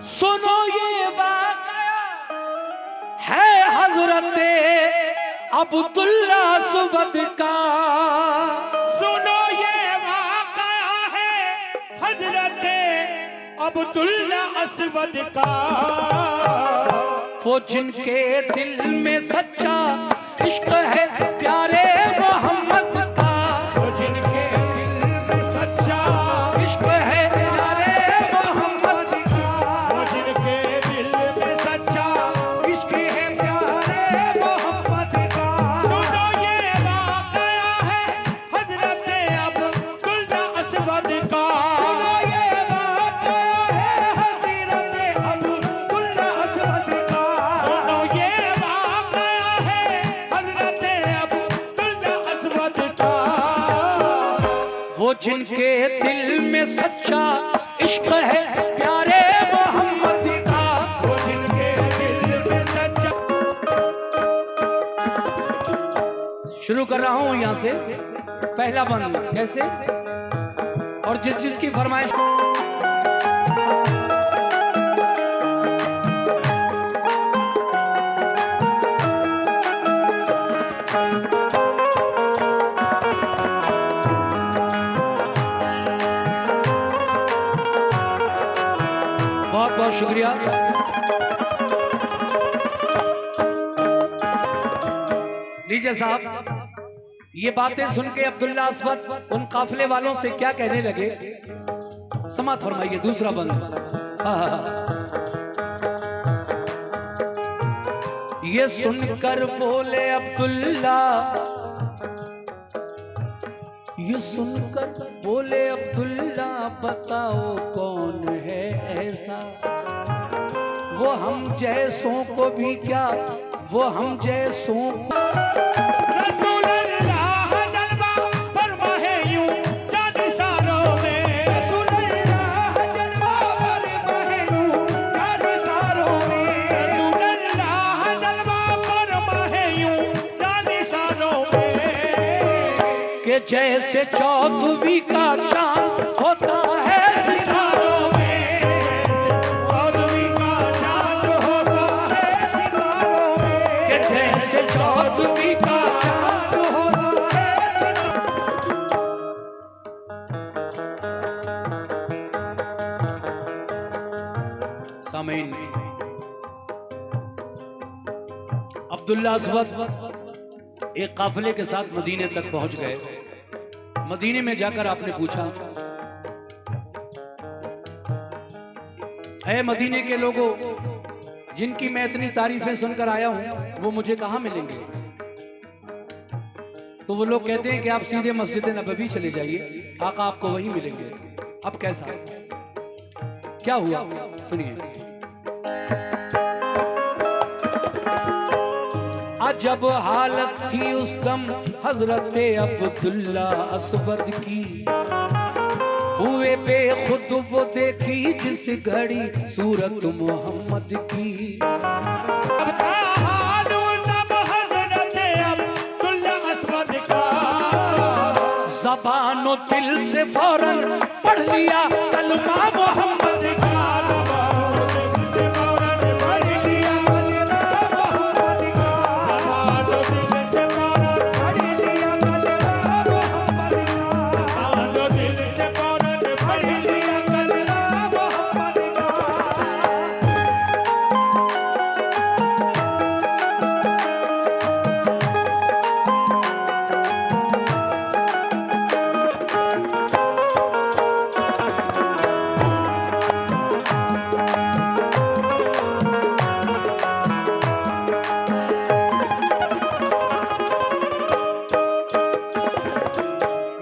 सुनो ये वाकया है हजरत अब्दुल्ला अस्वद का। सुनो ये वाकया है हजरत अब्दुल्ला अस्वद का। वो जिनके दिल में सच्चा इश्क है प्यारे मोहम्मद का। वो जिनके दिल में सच्चा इश्क है प्यारे मोहम्मद का। वो जिनके दिल में सच्चा इश्क है प्यारे मोहम्मद का। सुनो ये वाकया है हजरत अब्दुल्ला अस्वद का। सुनो ये वाकया है हजरत अब्दुल्ला अस्वद का। सुनो ये वाकया है हजरत अब्दुल्ला अस्वद का। वो जिनके दिल में सच्चा इश्क है प्यारे मोहम्मद का। वो जिनके दिल में सच्चा। शुरू कर रहा हूं यहां से पहला बंद कैसे, और जिस जिसकी फरमाइश। बहुत बहुत शुक्रिया। लीजिए साहब, ये बातें सुन के अब्दुल्ला अस्वद उन काफिले वालों से क्या कहने लगे, समात फरमाइए। दूसरा बंद। ये सुनकर बोले अब्दुल्ला, ये सुनकर बोले अब्दुल्ला, बताओ कौन है ऐसा, वो हम जैसों को भी क्या, वो हम जैसों को। रसूलुल्लाह जलवा फरमाए यूं जानिसारों में। रसूलुल्लाह जलवा फरमाए यूं जानिसारों में। रसूलुल्लाह जलवा फरमाए यूं जानिसारों में। कि जैसे चौदहवीं का चांद होता है सितारों में। चौदहवीं का चांद होता है सितारों में। कि जैसे चौदहवीं का चांद होता है। सामीन, अब्दुल्ला अस्वद एक काफिले के साथ मदीने तक पहुंच गए। मदीने में जाकर आपने पूछा, ऐ मदीने के लोगों, जिनकी मैं इतनी तारीफें सुनकर आया हूं, वो मुझे कहां मिलेंगे? तो वो लोग कहते हैं कि आप सीधे मस्जिद नबवी चले जाइए, आका आपको वहीं मिलेंगे। अब कैसा, क्या हुआ, सुनिए। अजब हालत थी उस दम हजरत अब्दुल्ला अस्वद की, हुए बेखुद वो देखी जिस घड़ी सूरत मोहम्मद की। अब था हाल तब हजरत अब्दुल्ला अस्वद का। ज़बानो दिल से फौरन पढ़ लिया कलमा मोहम्मद का। दिल से फौरन पढ़ लिया कलमा मोहम्मद का। दिल से फौरन पढ़ लिया कलमा मोहम्मद का। दिल से फौरन पढ़ लिया कलमा मोहम्मद का।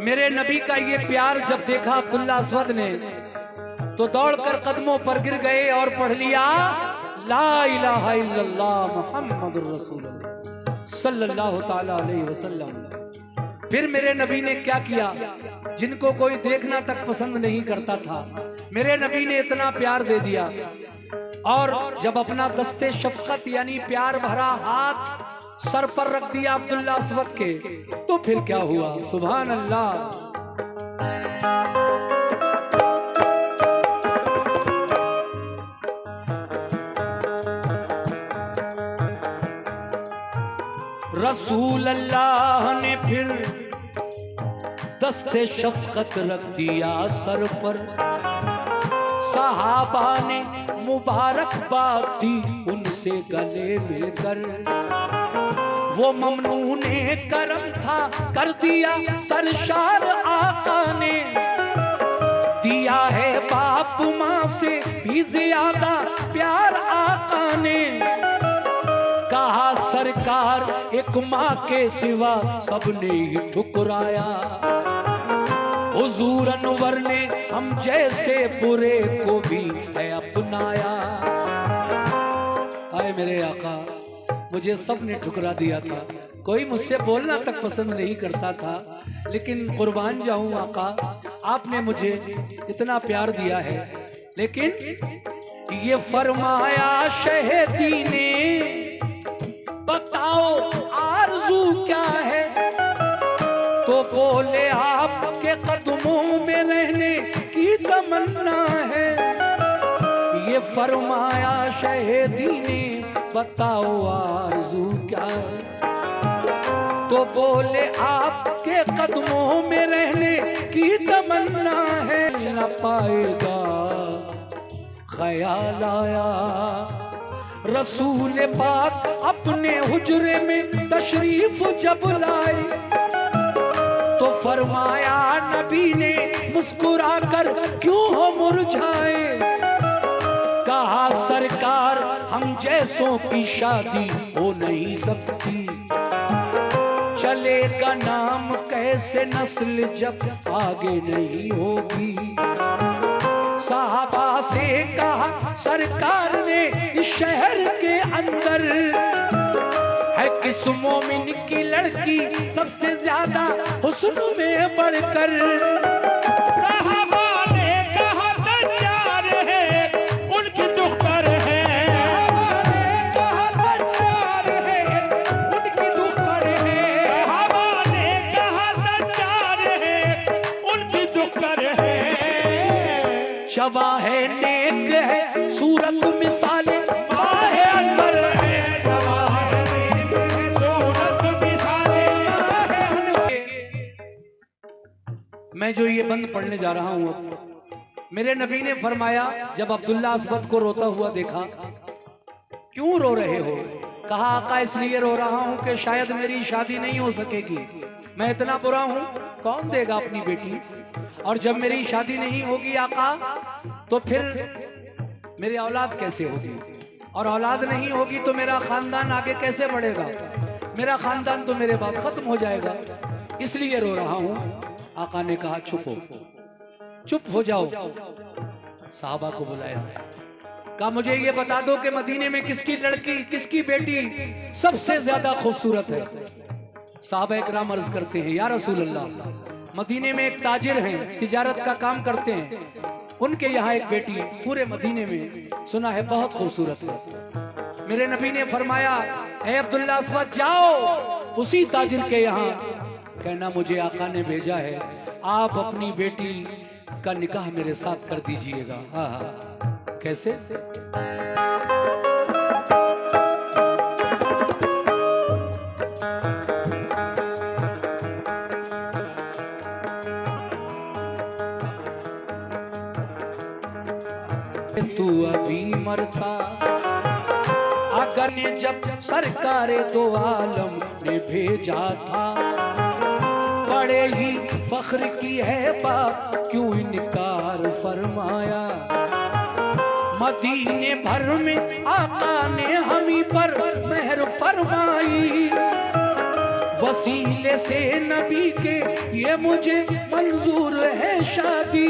मेरे नबी का ये प्यार जब देखा अब्दुल्ला अस्वद ने, तो दौड़कर कदमों पर गिर गए और पढ़ लिया ला इलाहा इल्लल्लाह मुहम्मदुर रसूलुल्लाह सल्लल्लाहु ताला अलैहि वसल्लम। फिर मेरे नबी ने क्या किया, जिनको कोई देखना तक पसंद नहीं करता था, मेरे नबी ने इतना प्यार दे दिया, और जब अपना दस्ते शफकत यानी प्यार भरा हाथ सर पर रख दिया अब्दुल्ला अस्वद के, तो फिर क्या हुआ, सुभान अल्लाह। रसूल अल्लाह ने फिर दस्ते शफकत रख दिया सर पर। सहाबा ने मुबारकबाद दी उनसे गले मिलकर। वो ममनूने करम था कर दिया सरशार आका ने। दिया है बाप माँ से भी ज्यादा प्यार आका ने। कहा सरकार एक माँ के सिवा सबने ही ठुकराया। हुजूर अनवर ने हम जैसे बुरे को भी है अपनाया। आए मेरे आका, मुझे सबने ठुकरा दिया था, कोई मुझसे बोलना तक पसंद नहीं करता था, लेकिन कुर्बान जाऊं आका, आपने मुझे इतना प्यार दिया है। लेकिन ये फरमाया शहीदी ने, बताओ आरज़ू क्या है? तो बोले आपके कदमों में रहने की तमन्ना है। ये फरमाया शहीदी ने, बताओ आरज़ू क्या है? तो बोले आपके कदमों में रहने की तमन्ना है। न पाएगा ख्याल आया रसूल पाक अपने हुजरे में तशरीफ जब लाए, तो फरमाया नबी ने मुस्कुरा कर क्यों हो मुरझाए। कहा सरकार हम जैसों की शादी हो नहीं सकती। चलेगा नाम कैसे नस्ल जब आगे नहीं होगी। साहबा से कहा सरकार ने इस शहर के अंदर है किस मोमिन की लड़की सबसे ज्यादा हुस्न में बढ़कर। साहबा ने कहा तैयार है उनकी दुख्तर है। साहबा ने कहा तैयार है उनकी दुख्तर है। साहबा ने कहा तैयार है उनकी दुख्तर है। जवा है नेक है सूरत मिसाले बाहे अंदर है। जवा है नेक है सूरत मिसाले बाहे अंदर। मैं जो ये बंद पढ़ने जा रहा हूँ, मेरे नबी ने फरमाया जब अब्दुल्ला असवद को रोता हुआ देखा, क्यों रो रहे हो? कहा आका इसलिए रो रहा हूँ कि शायद मेरी शादी नहीं हो सकेगी। मैं इतना बुरा हूँ, कौन देगा अपनी बेटी? और जब मेरी शादी नहीं होगी आका, तो फिर मेरी औलाद कैसे होगी? और औलाद नहीं होगी तो मेरा खानदान आगे कैसे बढ़ेगा? मेरा खानदान तो मेरे बाद खत्म हो जाएगा, इसलिए रो रहा हूं। आका ने कहा चुप हो, चुप हो जाओ। साहबा को बुलाया, कहा मुझे ये बता दो कि मदीने में किसकी लड़की किसकी बेटी सबसे ज्यादा खूबसूरत है? साहबा इकराम अर्ज करते हैं या रसूल अल्लाह, मदीने में एक ताजिर हैं, तिजारत का काम करते हैं, उनके यहाँ एक बेटी पूरे मदीने में सुना है बहुत खूबसूरत है। मेरे नबी ने फरमाया ए अब्दुल्ला असवद जाओ उसी ताजिर के यहाँ, कहना मुझे आका ने भेजा है, आप अपनी बेटी का निकाह मेरे साथ कर दीजिएगा। हाँ हाँ, कैसे? तू अभी मरता अगर ने जब सरकार दो आलम ने भेजा था। बड़े ही फख्र की है बात क्यों इनकार फरमाया। मदीने भर में आका ने हमी पर मेहर फरमाई। वसीले से नबी के ये मुझे मंजूर है शादी।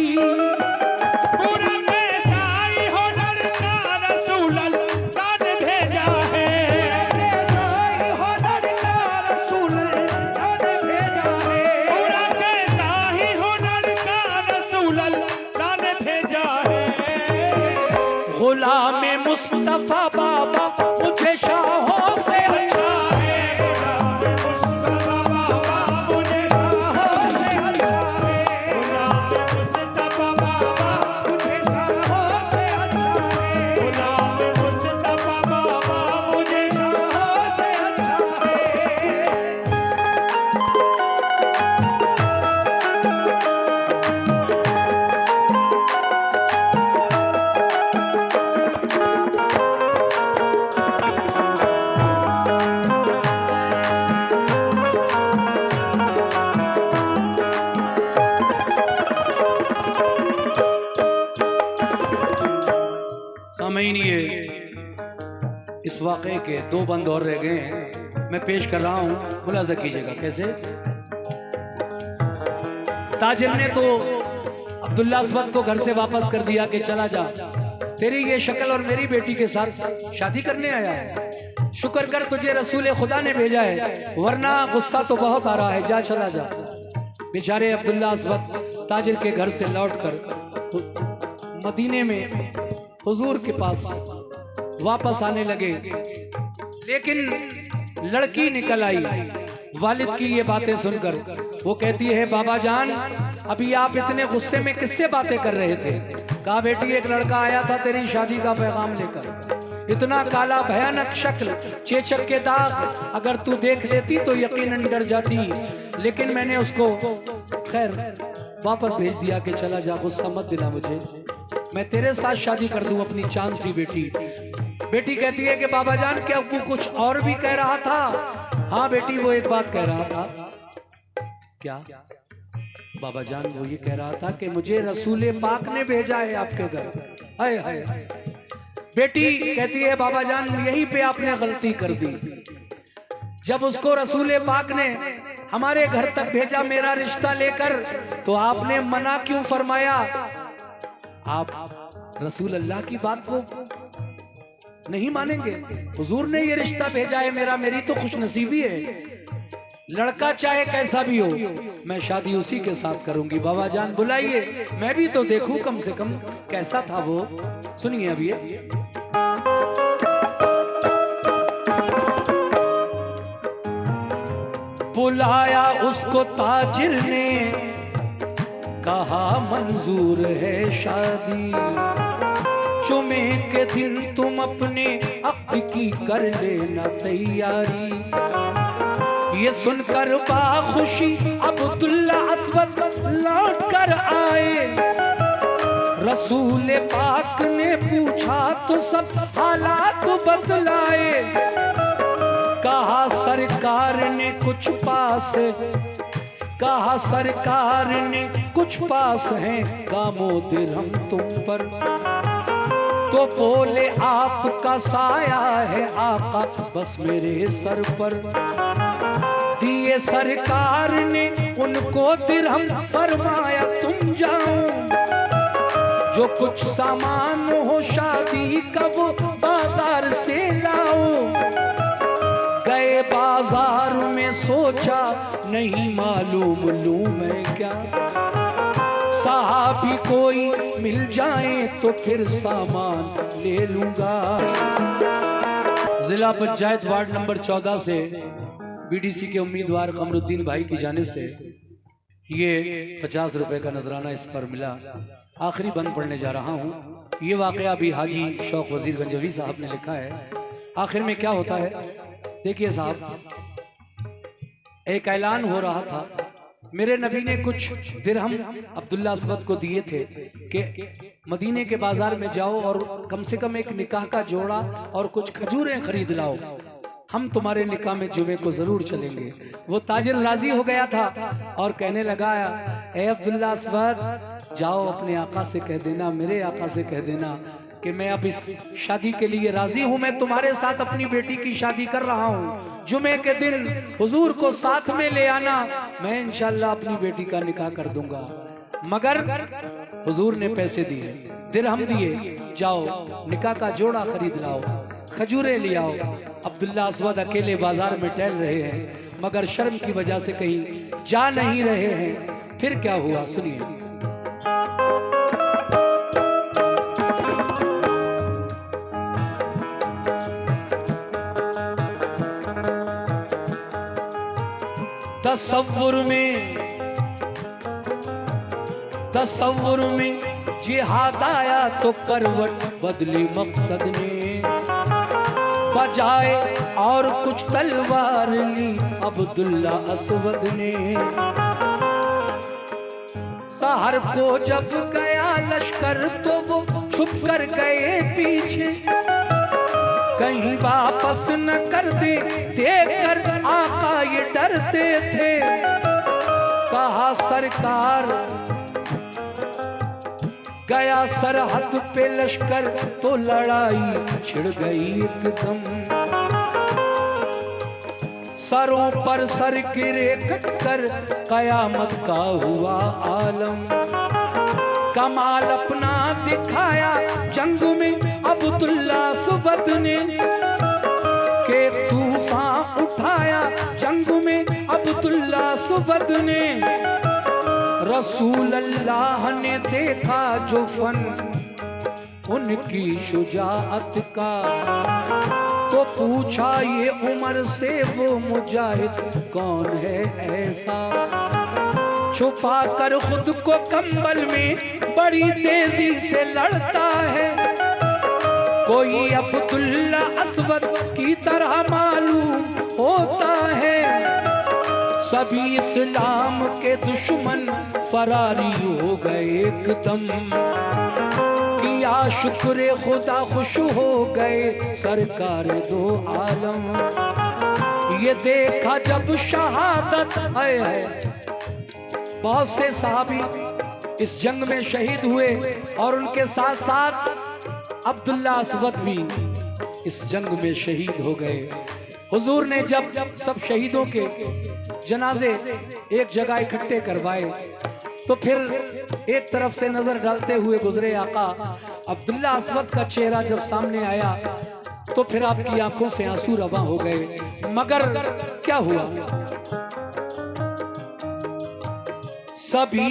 गुलाम मुस्तफा बाबा मुझे शाहों से अच्छा है। गुलाम मुस्तफा बाबा मुझे शाहों से अच्छा है। गुलाम मुस्तफा बाबा मुझे शाहों से अच्छा है। गुलाम मुस्तफा बाबा मुझे शाहों से अच्छा है। सामईन, ये इस वाक़े के 2 बंद और रह गए हैं, मैं पेश कर रहा हूं, मुलाजा कीजिएगा। कैसे? ताजिर ने तो अब्दुल्ला अस्वद को घर से वापस कर दिया कि चला जा, तेरी ये शक्ल और मेरी बेटी के साथ शादी करने आया है, शुक्र कर तुझे रसूल खुदा ने भेजा है, वरना गुस्सा तो बहुत आ रहा है, जा चला जा। बेचारे अब्दुल्ला अस्वद ताजिर के घर से लौटकर मदीने में हुजूर के पास वापस आने लगे, लेकिन लड़की निकल आई वालिद की ये बातें सुनकर। वो कहती है, बाबा जान अभी आप इतने गुस्से में किससे बातें कर रहे थे? कहा, बेटी एक लड़का आया था तेरी शादी का पैगाम लेकर, इतना काला भयानक शक्ल, चेचक के दाग, अगर तू देख लेती तो यकीनन डर जाती, लेकिन मैंने उसको खैर वापस भेज दिया कि चला जा, गुस्सा मत दिला मुझे, मैं तेरे साथ शादी कर दूं अपनी चांद सी बेटी। बेटी कहती है कि बाबा जान क्या वो कुछ और भी कह रहा था? हाँ बेटी, वो एक बात कह रहा था। क्या बाबा जान? वो ये कह रहा था कि मुझे रसूल पाक ने भेजा है आपके घर। हाय हाय। बेटी कहती है, बाबा जान यहीं पे आपने गलती कर दी, जब उसको रसूल पाक ने हमारे घर तक भेजा मेरा रिश्ता लेकर, तो आपने मना क्यों फरमाया? आप रसूल अल्लाह की बात को नहीं मानेंगे? हुजूर ने ये रिश्ता भेजा है मेरा, मेरी तो खुशनसीबी है, लड़का चाहे कैसा भी हो मैं शादी उसी के साथ करूंगी। बाबा जान बुलाइए, मैं भी तो देखूं कम से कम कैसा था वो। सुनिए अभी। बुलाया उसको ताजिर ने, कहा मंजूर है शादी, जुमे के दिन तुम अपने अक़्द की कर लेना तैयारी। ये सुनकर बाखुशी अब्दुल्ला अस्वद लौट कर आए, रसूल पाक ने पूछा तो सब हालात बतलाए। कहा सरकार ने कुछ पास, कहा सरकार ने कुछ पास हैं दामो दिरहम तुम पर, तो बोले आपका साया है आका बस मेरे सर पर। दिए सरकार ने उनको दिरहम, फरमाया तुम जाओ, जो कुछ सामान हो शादी का वो बाजार से लाओ। गए बाजार में सोचा नहीं मालूम लूं मैं क्या, साहबी कोई मिल जाए तो फिर सामान ले लूंगा। जिला पंचायत वार्ड नंबर 14 से बीडीसी के उम्मीदवार कमरुद्दीन भाई की जानिब से ये 50 रुपए का नजराना इस पर मिला। आखिरी बंद पढ़ने जा रहा हूँ। ये वाकया भी हाजी शौक वजीर गंजवी साहब ने लिखा है। आखिर में क्या होता है देखिए साहब, एक ऐलान हो रहा था, मेरे नबी ने कुछ दिरहम अब्दुल्ला अस्वद को दिए थे कि मदीने के बाजार में जाओ और कम से कम एक निकाह का जोड़ा और कुछ खजूरें खरीद लाओ, हम तुम्हारे निकाह में जुमे को जरूर चलेंगे। वो ताजिर राजी हो गया था और कहने लगा, ए अब्दुल्ला अस्वद जाओ अपने आका से कह देना, मेरे आका से कह देना कि मैं अब इस शादी के लिए राजी हूं, मैं तुम्हारे साथ अपनी बेटी की शादी कर रहा हूं। जुमे के दिन हुजूर को साथ में ले आना, मैं इंशाल्लाह अपनी बेटी का निकाह कर दूंगा। मगर हुजूर ने पैसे दिए, दिरहम दिए, जाओ निकाह का जोड़ा खरीद लाओ, खजूरें ले आओ। अब्दुल्ला अस्वद अकेले बाजार में टहल रहे हैं, मगर शर्म की वजह से कहीं जा नहीं रहे हैं। फिर क्या हुआ सुनिए। तसव्वुर में जिहाद आया तो करवट बदली मकसद ने, बजाए और कुछ तलवार ली अब्दुल्ला अस्वद ने। सहर को जब गया लश्कर तो वो छुप कर गए पीछे, कहीं वापस न कर दे देखकर आका ये डरते थे। कहा सरकार गया सरहद पे लश्कर तो लड़ाई छिड़ गई एकदम। सरों पर सर गिरे कटकर कयामत का हुआ आलम। कमाल अपना दिखाया जंग में अब्दुल्ला सुबत ने, के तूफान उठाया जंग में अब्दुल्ला सुबत ने। रसूल अल्लाह ने देखा जो फन उनकी शुजाअत का, तो पूछा ये उम्र से वो मुजाहिद कौन है ऐसा। छुपा कर खुद को कंबल में बड़ी तेजी से लड़ता है, कोई अब्दुल्ला असवद की तरह मालूम होता है। सभी इस्लाम के दुश्मन फरारी हो गए एकदम, किया शुक्र खुदा खुश हो गए सरकार दो आलम। ये देखा जब शहादत है, बहुत से सहाबी इस जंग में शहीद हुए और उनके साथ साथ अब्दुल्ला असवद भी इस जंग में शहीद हो गए। हुजूर ने जब सब शहीदों के जनाजे एक जगह इकट्ठे करवाए, तो फिर एक तरफ से नजर डालते हुए गुजरे आका। अब्दुल्ला असवद का चेहरा जब सामने आया तो फिर आपकी आंखों से आंसू रवां हो गए। मगर क्या हुआ? सभी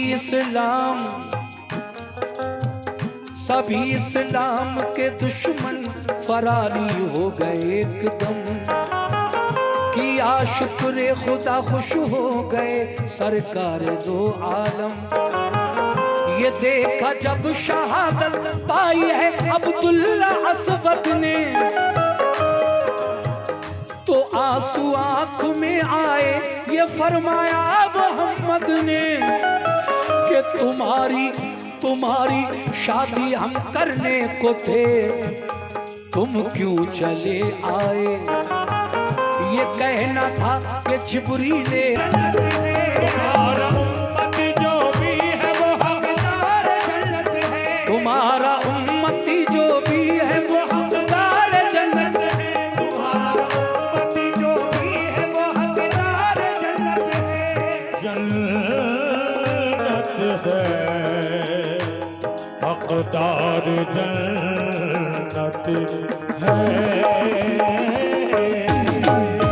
इस्लाम के दुश्मन फरारी हो गए एकदम, किया शुक्र खुदा खुश हो गए सरकार दो आलम। ये देखा जब शहादत पाई है अब्दुल्ला असवद ने, तो आंसू आंख में आए ये फरमाया मोहम्मद ने कि तुम्हारी शादी हम करने को थे, तुम क्यों चले आए। ये कहना था कि जिब्रील तुम्हारा उम्मती जो भी है वो हकदार जन्नत है। तुम्हारा उम्मती जो भी है वो हकदार जन्नत है। तुम्हारा उम्मती जो भी है वो हकदार जन्नत है। जन्नत है, हकदार जन्नत है।